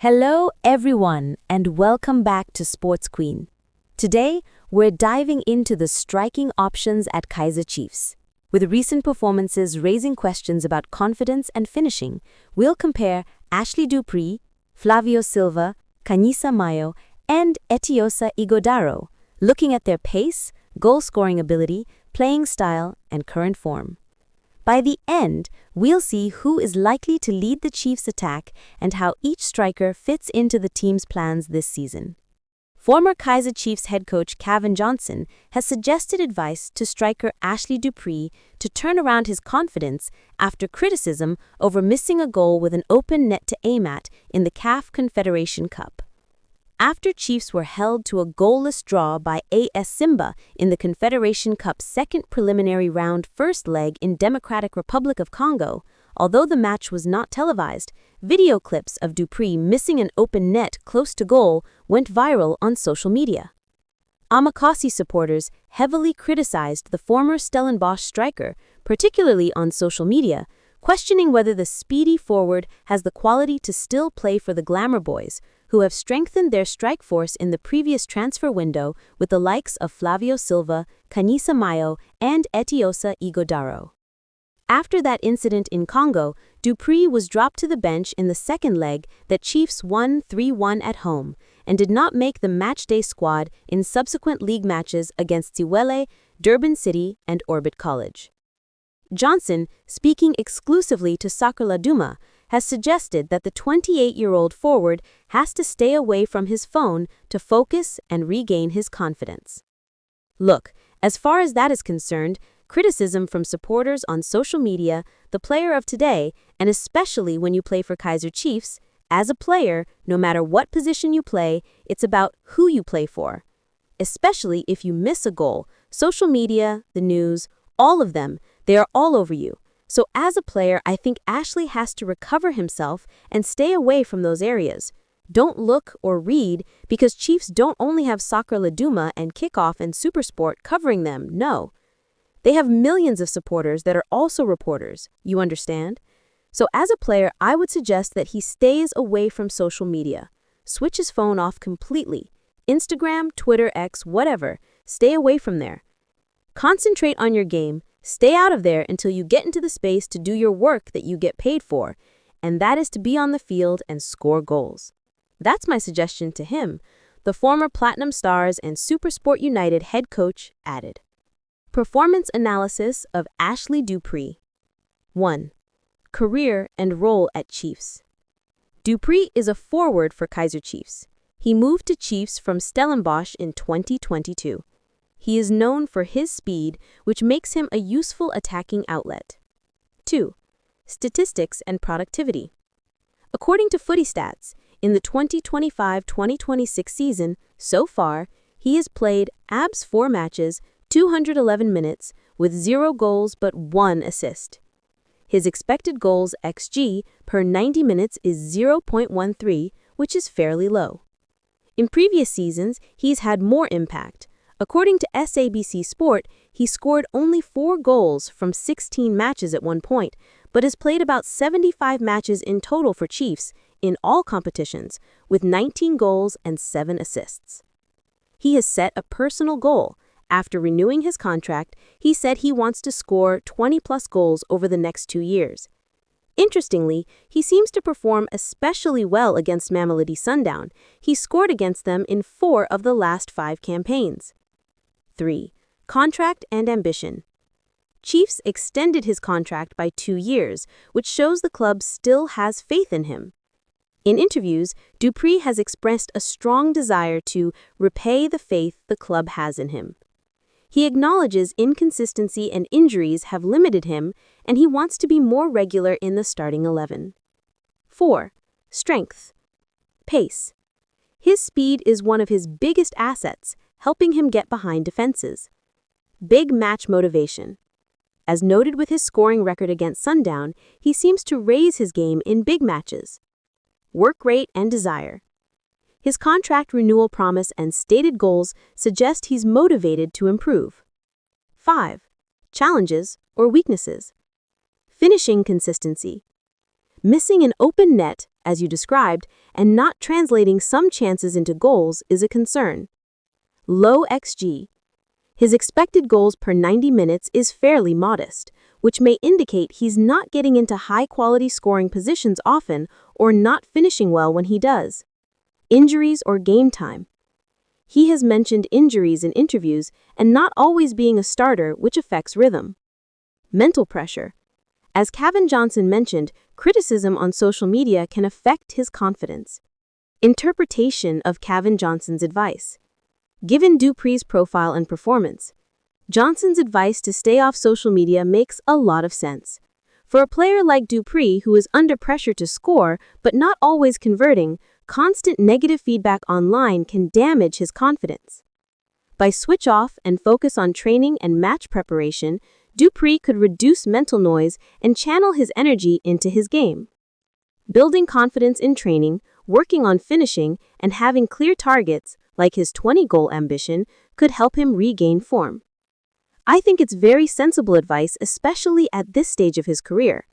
Hello, everyone, and welcome back to Sports Queen. Today, we're diving into the striking options at Kaizer Chiefs. With recent performances raising questions about confidence and finishing, we'll compare Ashley Dupree, Flavio Silva, Mayo, and Ighodaro, looking at their pace, goal-scoring ability, playing style, and current form. By the end, we'll see who is likely to lead the Chiefs' attack and how each striker fits into the team's plans this season. Former Kaizer Chiefs head coach Kevin Johnson has suggested advice to striker Ashley Dupree to turn around his confidence after criticism over missing a goal with an open net to aim at in the CAF Confederation Cup. After Chiefs were held to a goalless draw by AS Simba in the Confederation Cup's second preliminary round first leg in Democratic Republic of Congo, although the match was not televised, video clips of Dupree missing an open net close to goal went viral on social media. Amakasi supporters heavily criticized the former Stellenbosch striker, particularly on social media, questioning whether the speedy forward has the quality to still play for the Glamour Boys, who have strengthened their strike force in the previous transfer window with the likes of Flavio Silva, Mayo, and Ighodaro. After that incident in Congo, Dupree was dropped to the bench in the second leg that Chiefs won 3-1 at home and did not make the matchday squad in subsequent league matches against Siwele, Durban City, and Orbit College. Johnson, speaking exclusively to Soccer Laduma, has suggested that the 28-year-old forward has to stay away from his phone to focus and regain his confidence. Look, as far as that is concerned, criticism from supporters on social media, the player of today, and especially when you play for Kaizer Chiefs, as a player, no matter what position you play, it's about who you play for. Especially if you miss a goal, social media, the news, all of them, they are all over you. So as a player, I think Ashley has to recover himself and stay away from those areas. Don't look or read, because Chiefs don't only have Soccer Laduma and Kickoff and Supersport covering them, no. They have millions of supporters that are also reporters, you understand? So as a player, I would suggest that he stays away from social media. Switch his phone off completely. Instagram, Twitter, X, whatever. Stay away from there. Concentrate on your game. Stay out of there until you get into the space to do your work that you get paid for, and that is to be on the field and score goals. That's my suggestion to him, the former Platinum Stars and Supersport United head coach added. Performance analysis of Ashley Dupree. 1. Career and role at Chiefs. Dupree is a forward for Kaizer Chiefs. He moved to Chiefs from Stellenbosch in 2022. He is known for his speed, which makes him a useful attacking outlet. 2. Statistics and productivity. According to Footy Stats, in the 2025-2026 season, so far, he has played ABS 4 matches, 211 minutes, with 0 goals but 1 assist. His expected goals XG per 90 minutes is 0.13, which is fairly low. In previous seasons, he's had more impact. According to SABC Sport, he scored only 4 goals from 16 matches at one point, but has played about 75 matches in total for Chiefs in all competitions, with 19 goals and 7 assists. He has set a personal goal. After renewing his contract, he said he wants to score 20-plus goals over the next 2 years. Interestingly, he seems to perform especially well against Mamelodi Sundown. He scored against them in 4 of the last 5 campaigns. 3. Contract and ambition. Chiefs extended his contract by 2 years, which shows the club still has faith in him. In interviews, Dupree has expressed a strong desire to repay the faith the club has in him. He acknowledges inconsistency and injuries have limited him, and he wants to be more regular in the starting 11. 4. Strength. Pace. His speed is one of his biggest assets, helping him get behind defenses. Big match motivation. As noted with his scoring record against Sundown, he seems to raise his game in big matches. Work rate and desire. His contract renewal promise and stated goals suggest he's motivated to improve. 5. Challenges or weaknesses. Finishing consistency. Missing an open net, as you described, and not translating some chances into goals is a concern. Low XG. His expected goals per 90 minutes is fairly modest, which may indicate he's not getting into high-quality scoring positions often or not finishing well when he does. Injuries or game time. He has mentioned injuries in interviews and not always being a starter, which affects rhythm. Mental pressure. As Kevin Johnson mentioned, criticism on social media can affect his confidence. Interpretation of Kevin Johnson's advice. Given Preez's profile and performance, Johnson's advice to stay off social media makes a lot of sense. For a player like Preez, who is under pressure to score but not always converting, constant negative feedback online can damage his confidence. By switch off and focus on training and match preparation, Preez could reduce mental noise and channel his energy into his game. Building confidence in training, working on finishing, and having clear targets, like his 20-goal ambition, could help him regain form. I think it's very sensible advice, especially at this stage of his career.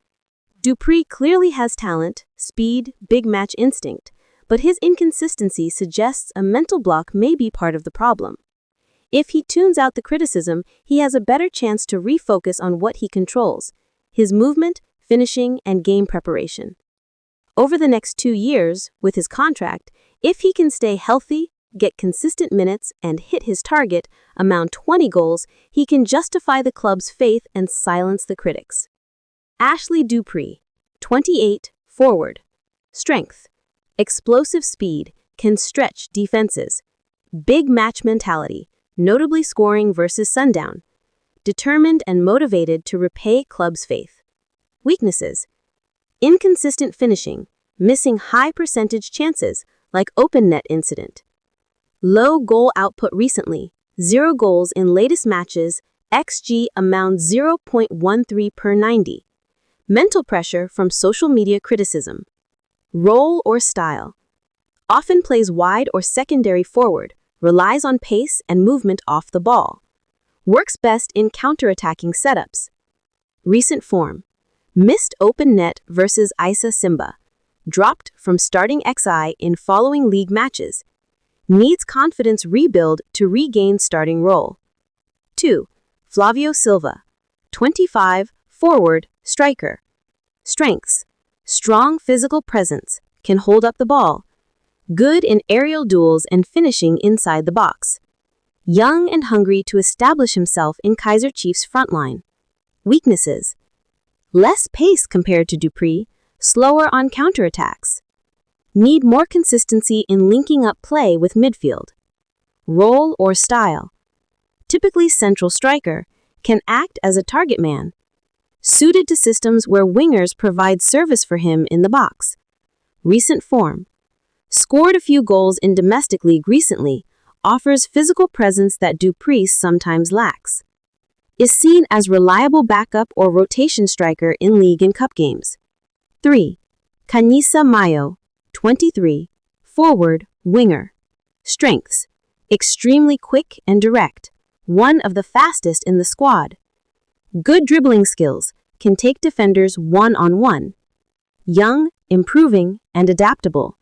Preez clearly has talent, speed, big match instinct, but his inconsistency suggests a mental block may be part of the problem. If he tunes out the criticism, he has a better chance to refocus on what he controls: his movement, finishing, and game preparation. Over the next 2 years, with his contract, if he can stay healthy, get consistent minutes, and hit his target, amount 20 goals, he can justify the club's faith and silence the critics. Ashley Preez, 28, forward. Strength. Explosive speed, can stretch defenses. Big match mentality, notably scoring versus Sundown. Determined and motivated to repay club's faith. Weaknesses. Inconsistent finishing, missing high percentage chances, like open net incident. Low goal output recently, 0 goals in latest matches, XG amount 0.13 per 90. Mental pressure from social media criticism. Role or style. Often plays wide or secondary forward, relies on pace and movement off the ball. Works best in counter-attacking setups. Recent form. Missed open net versus Simba. Dropped from starting XI in following league matches. Needs confidence rebuild to regain starting role. 2. Flavio Silva. 25, forward, striker. Strengths. Strong physical presence, can hold up the ball. Good in aerial duels and finishing inside the box. Young and hungry to establish himself in Kaizer Chiefs' frontline. Weaknesses. Less pace compared to Preez, slower on counterattacks. Need more consistency in linking up play with midfield. Role or style. Typically central striker, can act as a target man. Suited to systems where wingers provide service for him in the box. Recent form. Scored a few goals in domestic league recently, offers physical presence that Preez sometimes lacks. Is seen as reliable backup or rotation striker in league and cup games. 3. Mayo. 23, forward, winger. Strengths. Extremely quick and direct, one of the fastest in the squad. Good dribbling skills, can take defenders one-on-one. Young, improving, and adaptable.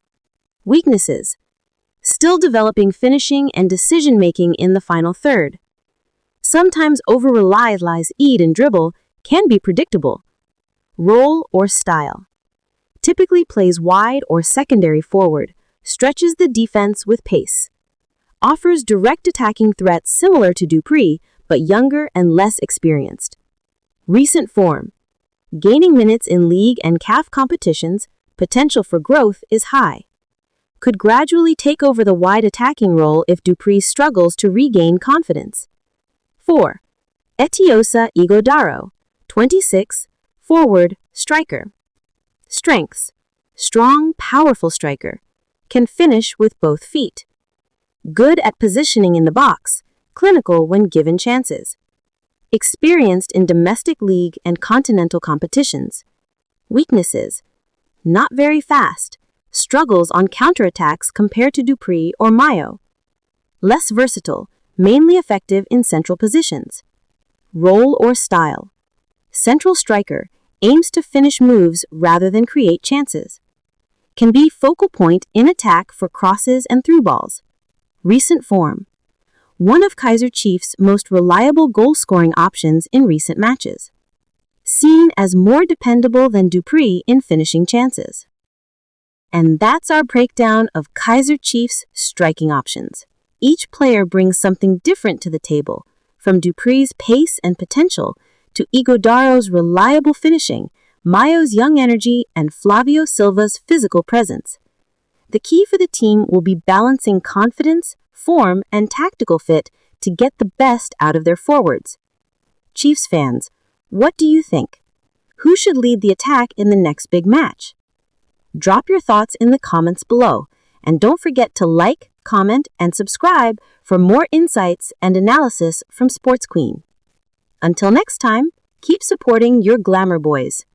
Weaknesses. Still developing finishing and decision-making in the final third. Sometimes over-relies eat and dribble, can be predictable. Role or style. Typically plays wide or secondary forward, stretches the defense with pace. Offers direct attacking threats similar to Preez, but younger and less experienced. Recent form. Gaining minutes in league and CAF competitions, potential for growth is high. Could gradually take over the wide attacking role if Preez struggles to regain confidence. 4. Ighodaro. 26, forward, striker. Strengths. Strong, powerful striker. Can finish with both feet. Good at positioning in the box. Clinical when given chances. Experienced in domestic league and continental competitions. Weaknesses. Not very fast. Struggles on counterattacks compared to Preez or Mayo. Less versatile, mainly effective in central positions. Role or style. Central striker, aims to finish moves rather than create chances. Can be focal point in attack for crosses and through balls. Recent form. One of Kaizer Chiefs' most reliable goal-scoring options in recent matches. Seen as more dependable than Preez in finishing chances. And that's our breakdown of Kaizer Chiefs' striking options. Each player brings something different to the table, from Preez's pace and potential to Ighodaro's reliable finishing, Mayo's young energy, and Flavio Silva's physical presence. The key for the team will be balancing confidence, form, and tactical fit to get the best out of their forwards. Chiefs fans, what do you think? Who should lead the attack in the next big match? Drop your thoughts in the comments below, and don't forget to like, comment, and subscribe for more insights and analysis from Sports Queen. Until next time, keep supporting your Glamour Boys.